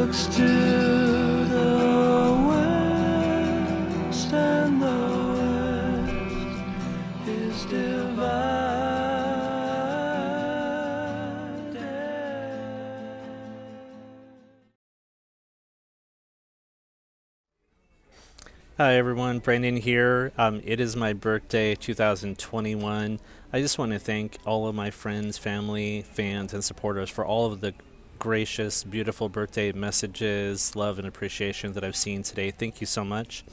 looks to the west, and the west is divided. Hi everyone, Brandon here. It is my birthday, 2021. I just want to thank all of my friends, family, fans, and supporters for all of the gracious, beautiful birthday messages, love, and appreciation that I've seen today. Thank you so much.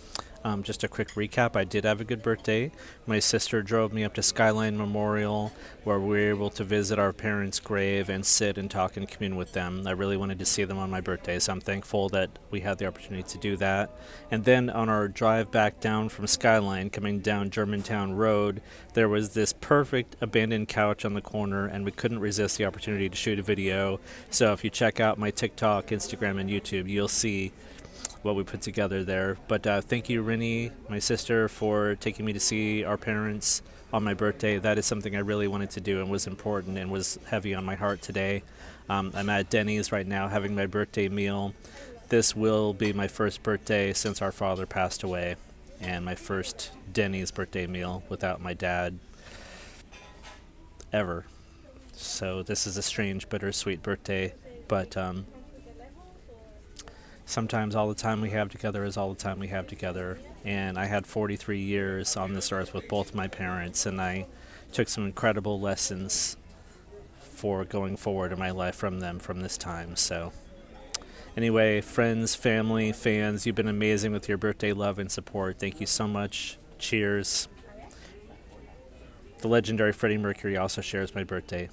Just a quick recap, I did have a good birthday. My sister drove me up to Skyline Memorial, where we were able to visit our parents' grave and sit and talk and commune with them. I really wanted to see them on my birthday, so I'm thankful that we had the opportunity to do that. And then on our drive back down from Skyline, coming down Germantown Road, there was this perfect abandoned couch on the corner, and we couldn't resist the opportunity to shoot a video. So if you check out my TikTok, Instagram, and YouTube, you'll see what we put together there. But thank you, Rennie, my sister, for taking me to see our parents on my birthday. That is something I really wanted to do and was important and was heavy on my heart today. I'm at Denny's right now having my birthday meal. This will be my first birthday since our father passed away, and my first Denny's birthday meal without my dad ever. So this is a strange, bittersweet birthday, but sometimes all the time we have together is all the time we have together. And I had 43 years on this earth with both my parents, and I took some incredible lessons for going forward in my life from them from this time. So anyway, friends, family, fans, you've been amazing with your birthday love and support. Thank you so much. Cheers. The legendary Freddie Mercury also shares my birthday.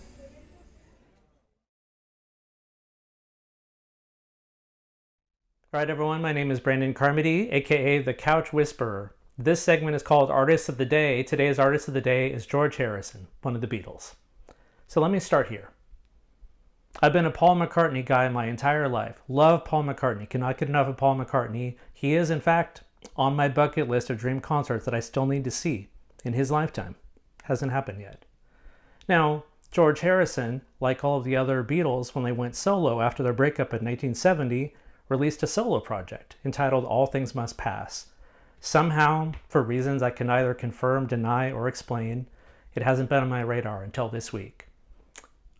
All right, everyone, my name is Brandon Carmody, aka The Couch Whisperer. This segment is called Artist of the Day. Today's Artist of the Day is George Harrison, one of the Beatles. So let me start here. I've been a Paul McCartney guy my entire life. Love Paul McCartney, cannot get enough of Paul McCartney. He is, in fact, on my bucket list of dream concerts that I still need to see in his lifetime. Hasn't happened yet. Now, George Harrison, like all of the other Beatles when they went solo after their breakup in 1970, released a solo project entitled All Things Must Pass. Somehow, for reasons I can neither confirm, deny, or explain, it hasn't been on my radar until this week.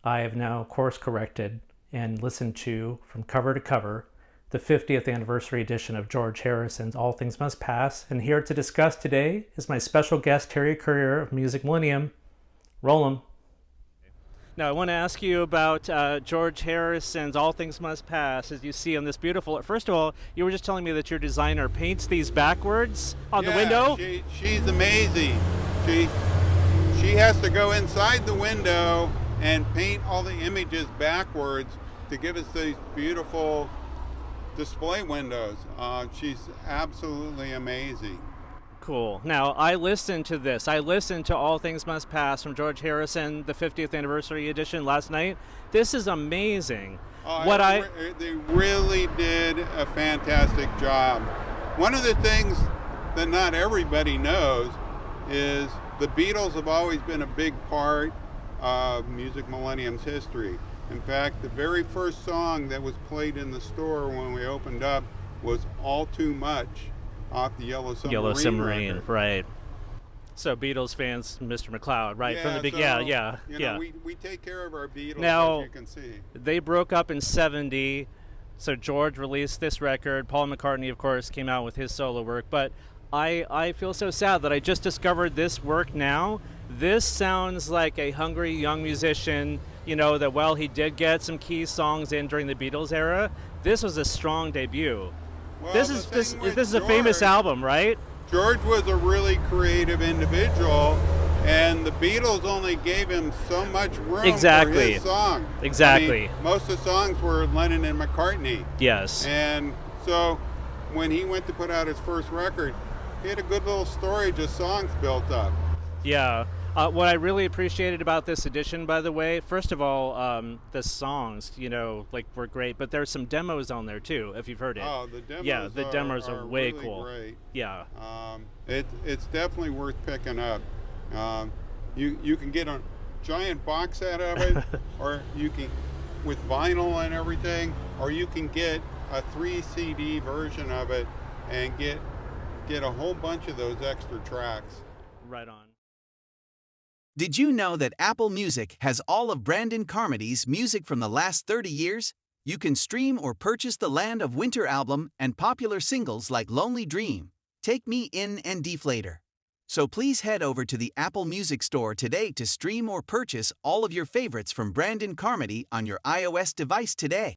I have now course corrected and listened to, from cover to cover, the 50th anniversary edition of George Harrison's All Things Must Pass, and here to discuss today is my special guest, Terry Courier of Music Millennium. Roll 'em. Now, I want to ask you about George Harrison's All Things Must Pass, as you see on this beautiful... First of all, you were just telling me that your designer paints these backwards on the window? She's amazing. She has to go inside the window and paint all the images backwards to give us these beautiful display windows. She's absolutely amazing. Cool. Now, I listened to this. I listened to All Things Must Pass from George Harrison, the 50th anniversary edition last night. This is amazing. They really did a fantastic job. One of the things that not everybody knows is the Beatles have always been a big part of Music Millennium's history. In fact, the very first song that was played in the store when we opened up was All Too Much, off the Yellow Submarine record. Right. So Beatles fans, Mr. McLeod, right? Yeah, from the big, so, yeah. We take care of our Beatles, now, as you can see. They broke up in 70, so George released this record. Paul McCartney, of course, came out with his solo work, but I feel so sad that I just discovered this work now. This sounds like a hungry young musician, that while he did get some key songs in during the Beatles era, this was a strong debut. Well, this is a famous album, right? George was a really creative individual, and the Beatles only gave him so much room for his songs. Exactly. I mean, most of the songs were Lennon and McCartney. Yes. And so when he went to put out his first record, he had a good little storage of songs built up. Yeah. What I really appreciated about this edition, by the way, first of all, the songs, were great, but there's some demos on there too, if you've heard it. Oh, the demos. Yeah, the demos are way really cool. Great. Yeah. It's definitely worth picking up. You can get a giant box set of it, or you can, with vinyl and everything, or you can get a 3 CD version of it and get a whole bunch of those extra tracks. Right on. Did you know that Apple Music has all of Brandon Carmody's music from the last 30 years? You can stream or purchase the Land of Winter album and popular singles like Lonely Dream, Take Me In, and Deflator. So please head over to the Apple Music Store today to stream or purchase all of your favorites from Brandon Carmody on your iOS device today.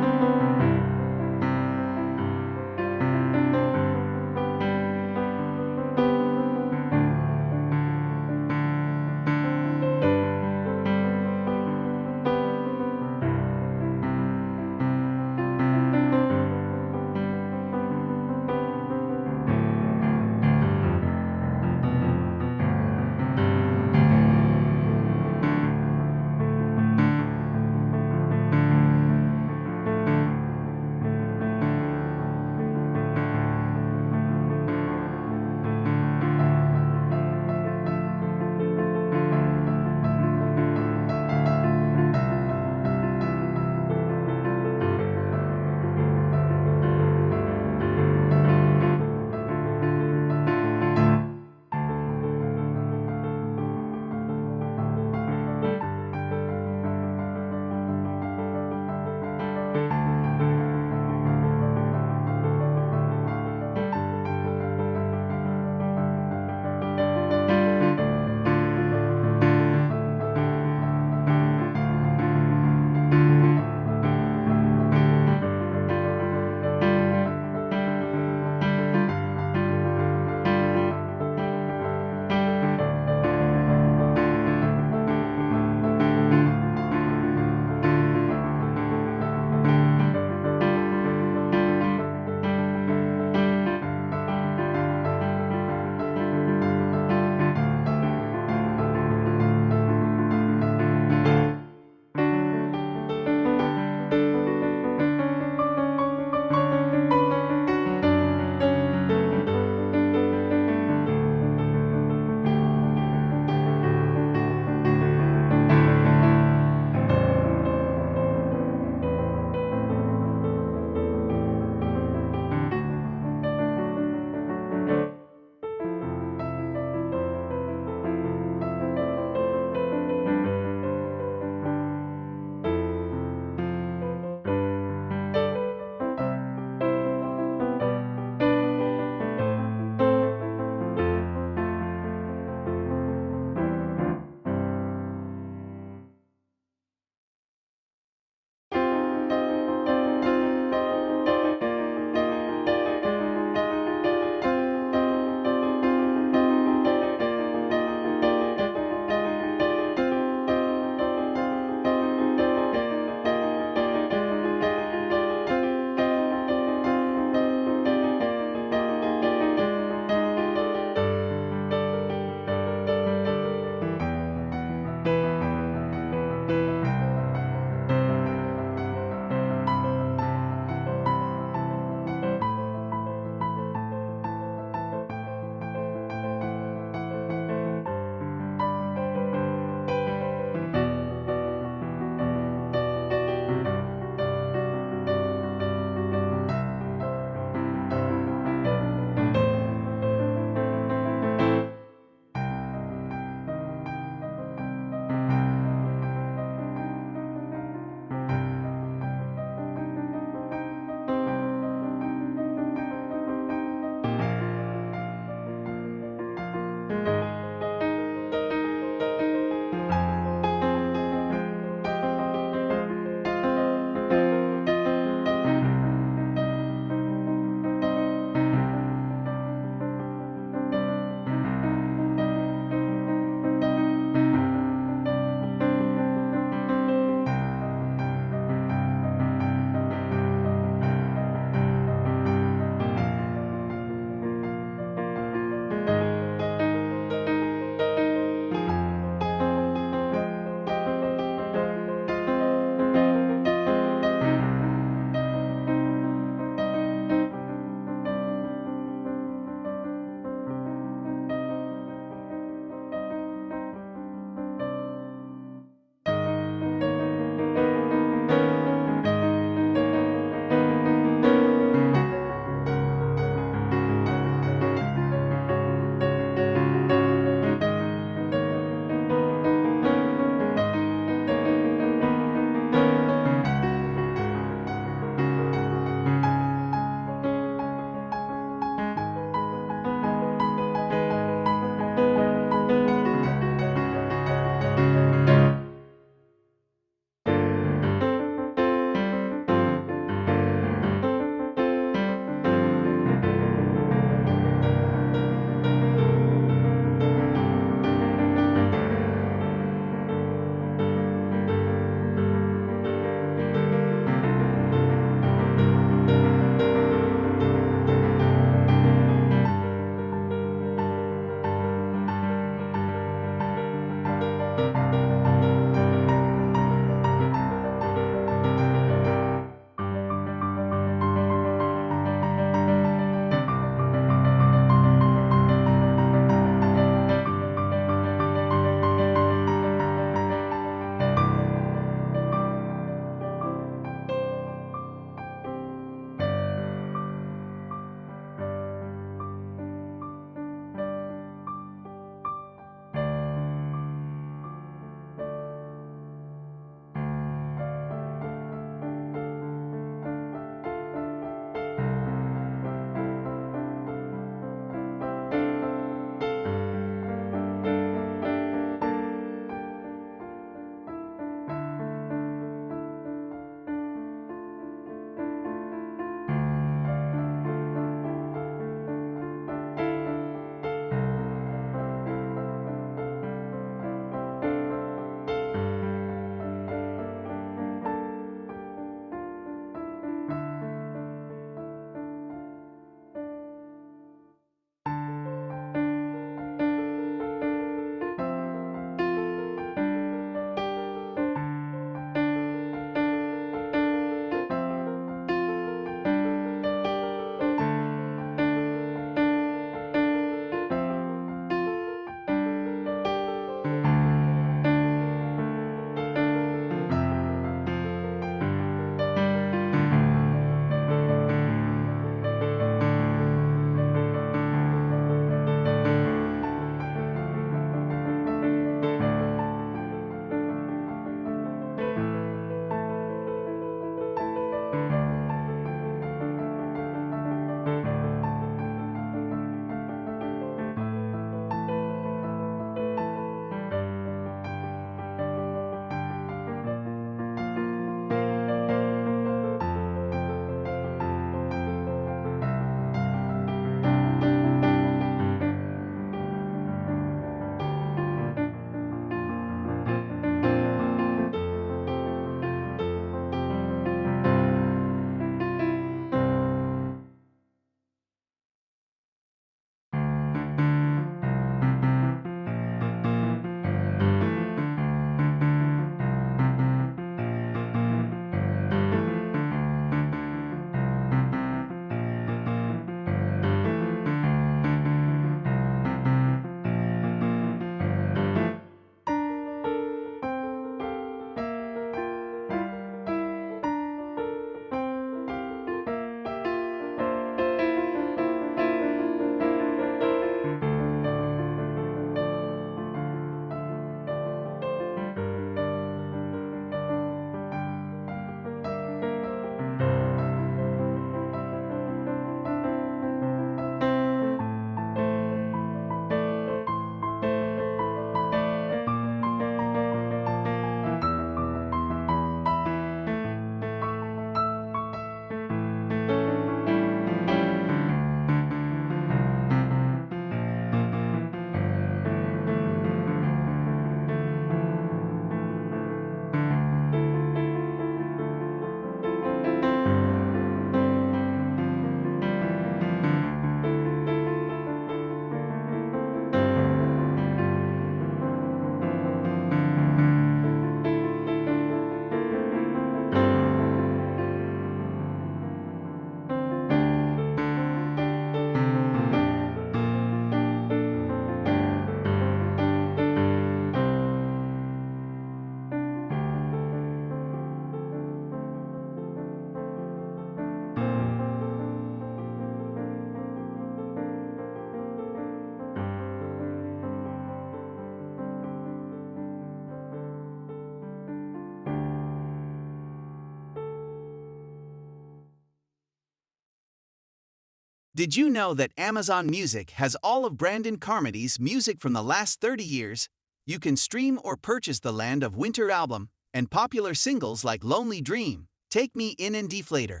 Did you know that Amazon Music has all of Brandon Carmody's music from the last 30 years? You can stream or purchase the Land of Winter album and popular singles like Lonely Dream, Take Me In and Deflator.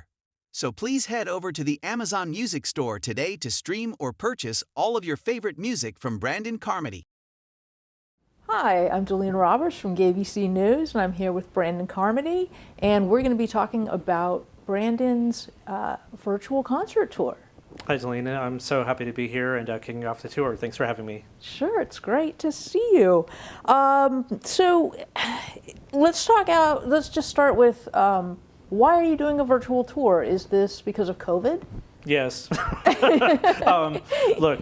So please head over to the Amazon Music store today to stream or purchase all of your favorite music from Brandon Carmody. Hi, I'm Jolene Roberts from ABC News, and I'm here with Brandon Carmody, and we're going to be talking about Brandon's virtual concert tour. Hi, Zelina. I'm so happy to be here and kicking off the tour. Thanks for having me. Sure, it's great to see you. So let's just start with why are you doing a virtual tour? Is this because of COVID? Yes. Look,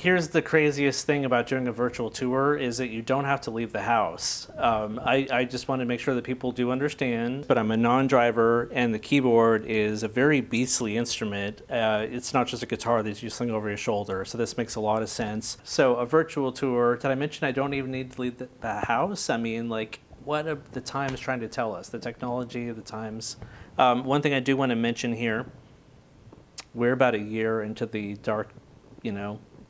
here's the craziest thing about doing a virtual tour is that you don't have to leave the house. I just want to make sure that people do understand, but I'm a non-driver and the keyboard is a very beastly instrument. It's not just a guitar that you sling over your shoulder, so this makes a lot of sense. So a virtual tour, did I mention I don't even need to leave the house? I mean, like, what are the times trying to tell us? The technology of the times. One thing I do want to mention here, we're about a year into the dark,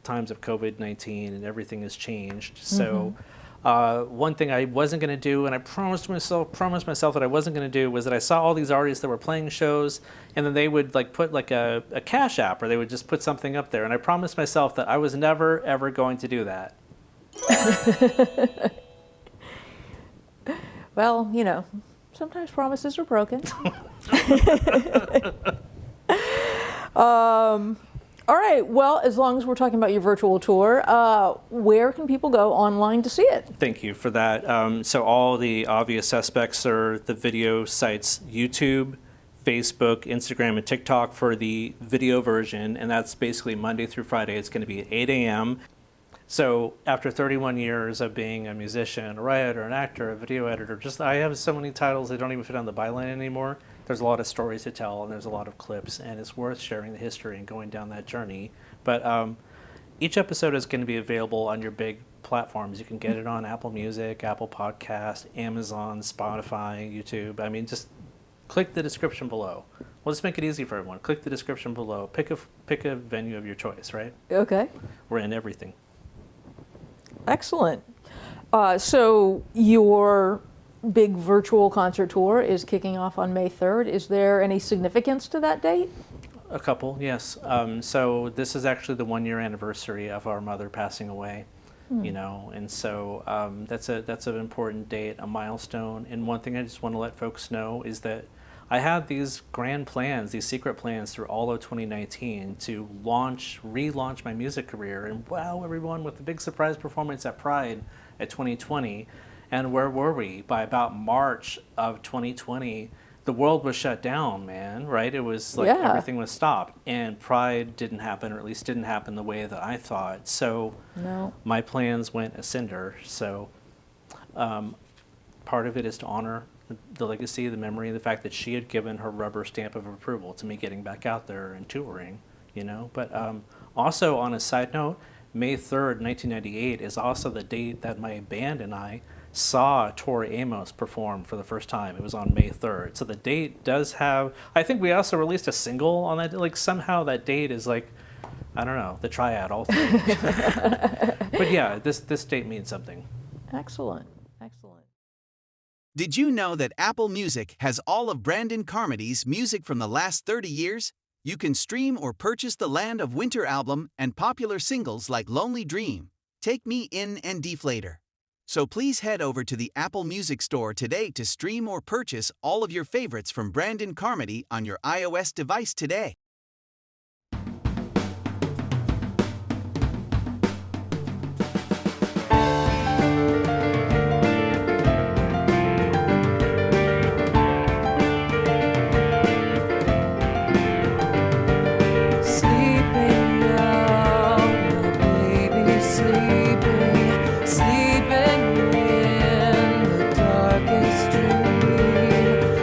times of COVID-19 and everything has changed. So one thing I wasn't going to do, and I promised myself that I wasn't going to do, was that I saw all these artists that were playing shows and then they would put a Cash App, or they would just put something up there, and I promised myself that I was never ever going to do that. Well, sometimes promises are broken. All right, well, as long as we're talking about your virtual tour, where can people go online to see it? Thank you for that. So all the obvious suspects are the video sites YouTube, Facebook, Instagram, and TikTok for the video version, and that's basically Monday through Friday. It's going to be at 8 a.m. So after 31 years of being a musician, a writer, an actor, a video editor, I have so many titles that don't even fit on the byline anymore. There's a lot of stories to tell, and there's a lot of clips, and it's worth sharing the history and going down that journey. But each episode is going to be available on your big platforms. You can get it on Apple Music, Apple Podcast, Amazon, Spotify, YouTube. I mean, just click the description below. We'll just make it easy for everyone. Click the description below. Pick a venue of your choice, right? Okay. We're in everything. Excellent. So your big virtual concert tour is kicking off on May 3rd. Is there any significance to that date? A couple, yes. So this is actually the 1-year anniversary of our mother passing away, and so that's an important date, a milestone. And one thing I just want to let folks know is that I had these grand plans, these secret plans through all of 2019 to relaunch my music career and wow everyone with the big surprise performance at Pride at 2020. And where were we? By about March of 2020, the world was shut down, man, right? It was like everything was stopped. And Pride didn't happen, or at least didn't happen the way that I thought. So my plans went asunder. So part of it is to honor the legacy, the memory, the fact that she had given her rubber stamp of approval to me getting back out there and touring, But also on a side note, May 3rd, 1998 is also the date that my band and I saw Tori Amos perform for the first time. It was on May 3rd. So the date does have, I think we also released a single on that, somehow that date is I don't know, the triad, all three. But yeah, this date means something. Excellent. Did you know that Apple Music has all of Brandon Carmody's music from the last 30 years? You can stream or purchase the Land of Winter album and popular singles like Lonely Dream, Take Me In and Deflator. So please head over to the Apple Music store today to stream or purchase all of your favorites from Brandon Carmody on your iOS device today.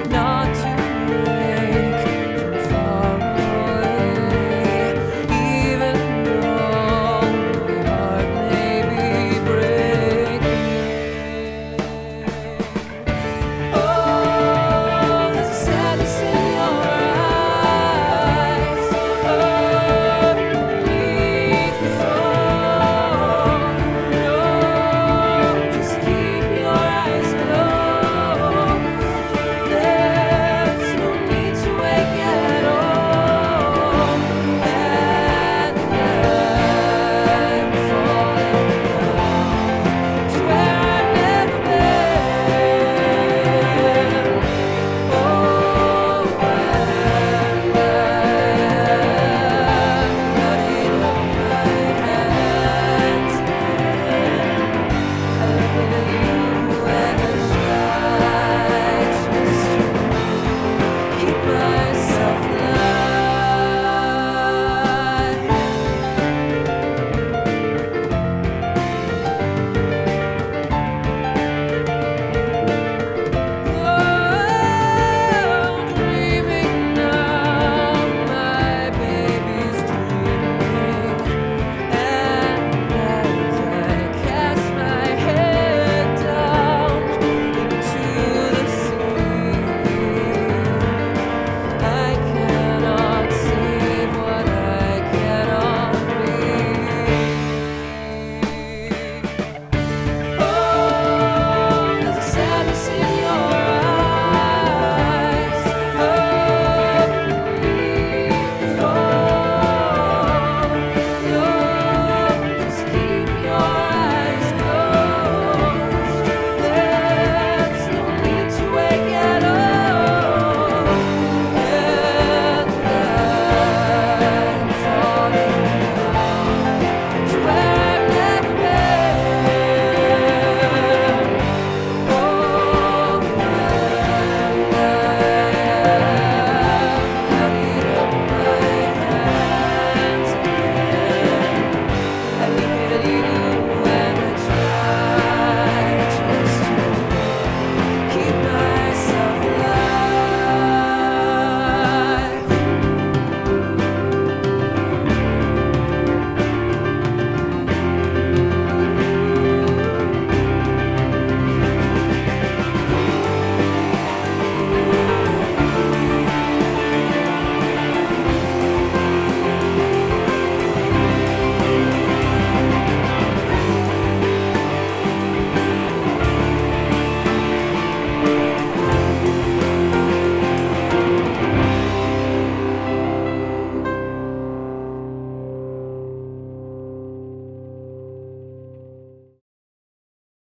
Not to wake from far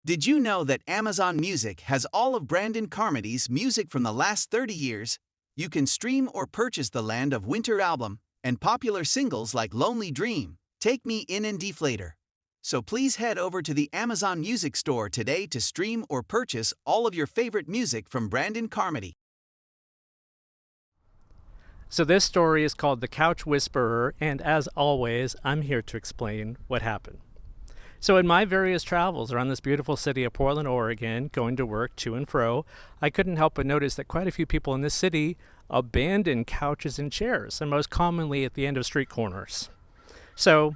Did you know that Amazon Music has all of Brandon Carmody's music from the last 30 years? You can stream or purchase the Land of Winter album and popular singles like Lonely Dream, Take Me In and Deflator. So please head over to the Amazon Music store today to stream or purchase all of your favorite music from Brandon Carmody. So this story is called The Couch Whisperer, and as always, I'm here to explain what happened. So in my various travels around this beautiful city of Portland, Oregon, going to work to and fro, I couldn't help but notice that quite a few people in this city abandon couches and chairs, and most commonly at the end of street corners. So,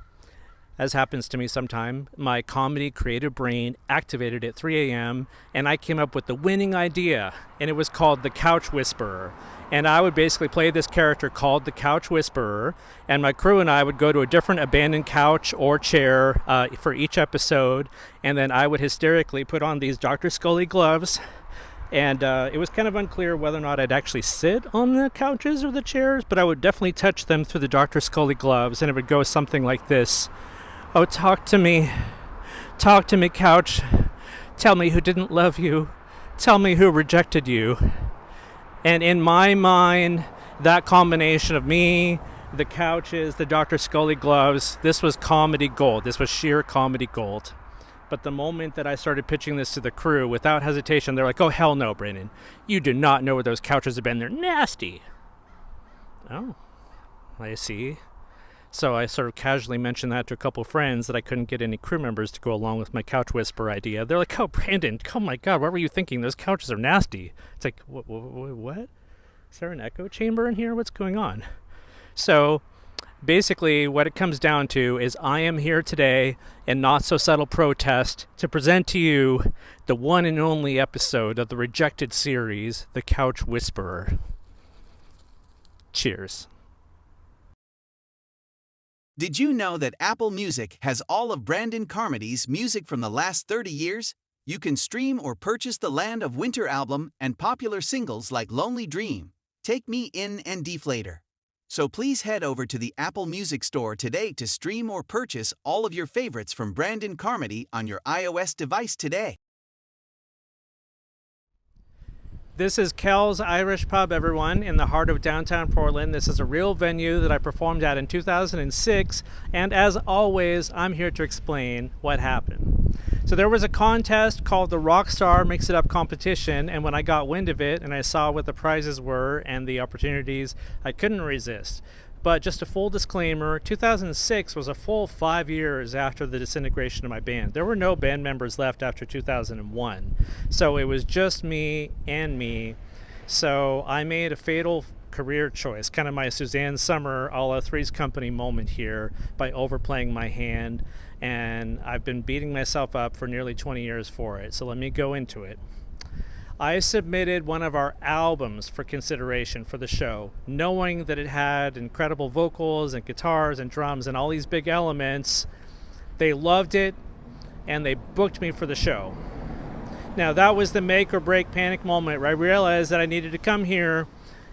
as happens to me sometime, my comedy creative brain activated at 3 a.m. and I came up with the winning idea, and it was called The Couch Whisperer. And I would basically play this character called the Couch Whisperer, and my crew and I would go to a different abandoned couch or chair for each episode, and then I would hysterically put on these Dr. Scully gloves, and it was kind of unclear whether or not I'd actually sit on the couches or the chairs, but I would definitely touch them through the Dr. Scully gloves, and it would go something like this. Oh, talk to me, couch. Tell me who didn't love you. Tell me who rejected you. And in my mind, that combination of me, the couches, the Dr. Scully gloves, this was comedy gold. This was sheer comedy gold. But the moment that I started pitching this to the crew, without hesitation, they're like, oh, hell no, Brandon. You do not know where those couches have been. They're nasty. Oh, I see. So I sort of casually mentioned that to a couple of friends that I couldn't get any crew members to go along with my couch whisper idea. They're like, oh, Brandon, oh my God, what were you thinking? Those couches are nasty. It's like, what? Is there an echo chamber in here? What's going on? So basically what it comes down to is I am here today in not so subtle protest to present to you the one and only episode of the rejected series, The Couch Whisperer. Cheers. Did you know that Apple Music has all of Brandon Carmody's music from the last 30 years? You can stream or purchase the Land of Winter album and popular singles like Lonely Dream, Take Me In and Deflator. So please head over to the Apple Music store today to stream or purchase all of your favorites from Brandon Carmody on your iOS device today. This is Kel's Irish Pub, everyone, in the heart of downtown Portland. This is a real venue that I performed at in 2006, and as always, I'm here to explain what happened. So there was a contest called the Rockstar Mix It Up competition, and when I got wind of it and I saw what the prizes were and the opportunities, I couldn't resist. But just a full disclaimer, 2006 was a full 5 years after the disintegration of my band. There were no band members left after 2001. So it was just me and me. So I made a fatal career choice, kind of my Suzanne Summer a la Three's Company moment here by overplaying my hand. And I've been beating myself up for nearly 20 years for it. So let me go into it. I submitted one of our albums for consideration for the show, knowing that it had incredible vocals and guitars and drums and all these big elements. They loved it, and they booked me for the show. Now, that was the make or break panic moment where I realized that I needed to come here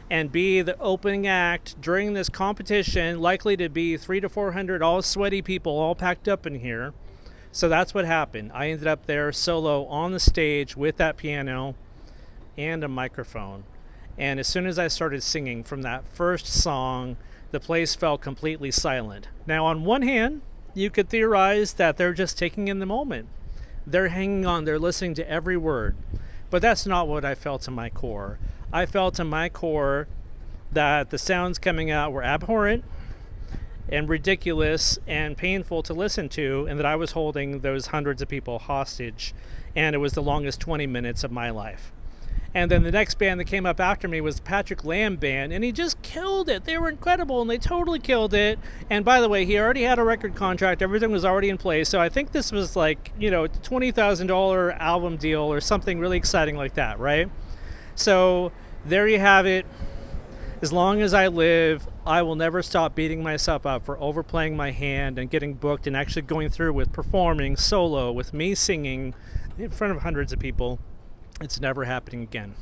and be the opening act during this competition, likely to be 300 to 400 all sweaty people all packed up in here. So that's what happened. I ended up there solo on the stage with that piano and a microphone. And as soon as I started singing from that first song, the place fell completely silent. Now, on one hand, you could theorize that they're just taking in the moment. They're hanging on, they're listening to every word. But that's not what I felt to my core. I felt to my core that the sounds coming out were abhorrent and ridiculous and painful to listen to, and that I was holding those hundreds of people hostage, and it was the longest 20 minutes of my life. And then the next band that came up after me was Patrick Lamb Band, and he just killed it. They were incredible, and they totally killed it. And by the way, he already had a record contract. Everything was already in place. So I think this was like, $20,000 album deal or something really exciting like that, right? So there you have it. As long as I live, I will never stop beating myself up for overplaying my hand and getting booked and actually going through with performing solo with me singing in front of hundreds of people. It's never happening again.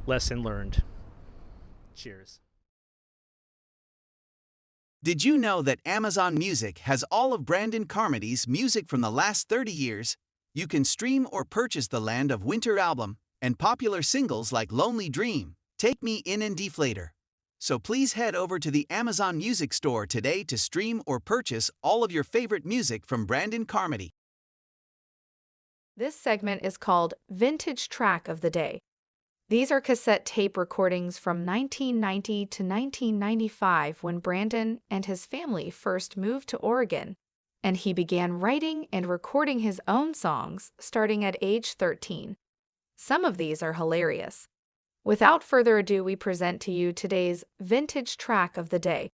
Lesson learned. Cheers. Did you know that Amazon Music has all of Brandon Carmody's music from the last 30 years? You can stream or purchase the Land of Winter album and popular singles like Lonely Dream, Take Me In and Deflator. So please head over to the Amazon Music Store today to stream or purchase all of your favorite music from Brandon Carmody. This segment is called Vintage Track of the Day. These are cassette tape recordings from 1990 to 1995 when Brandon and his family first moved to Oregon, and he began writing and recording his own songs starting at age 13. Some of these are hilarious. Without further ado, we present to you today's Vintage Track of the Day.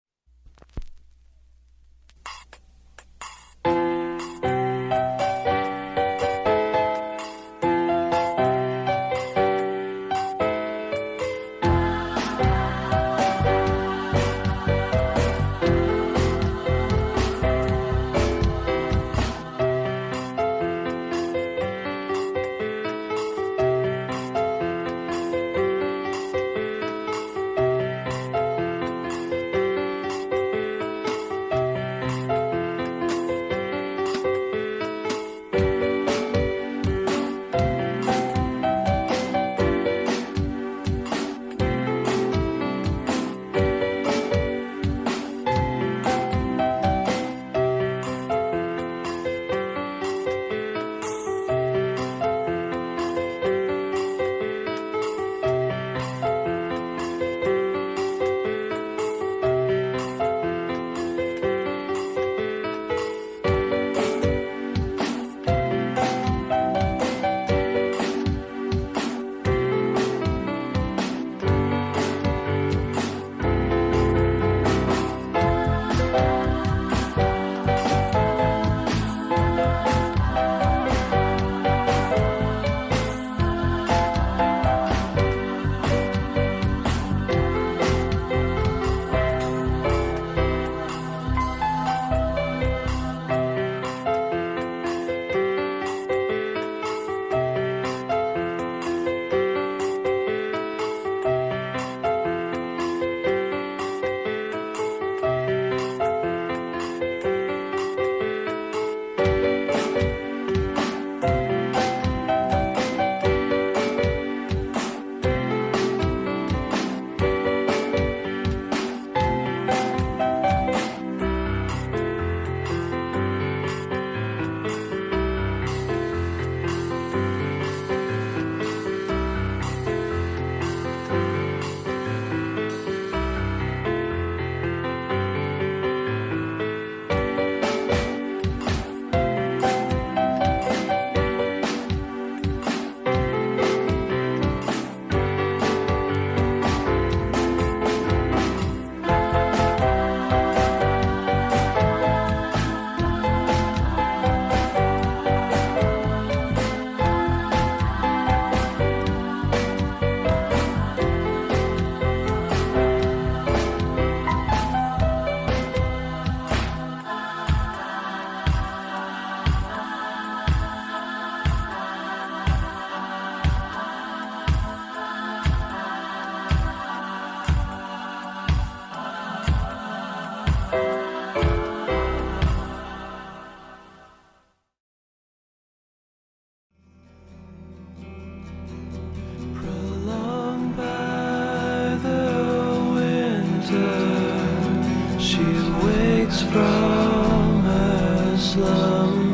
She wakes from her slumber.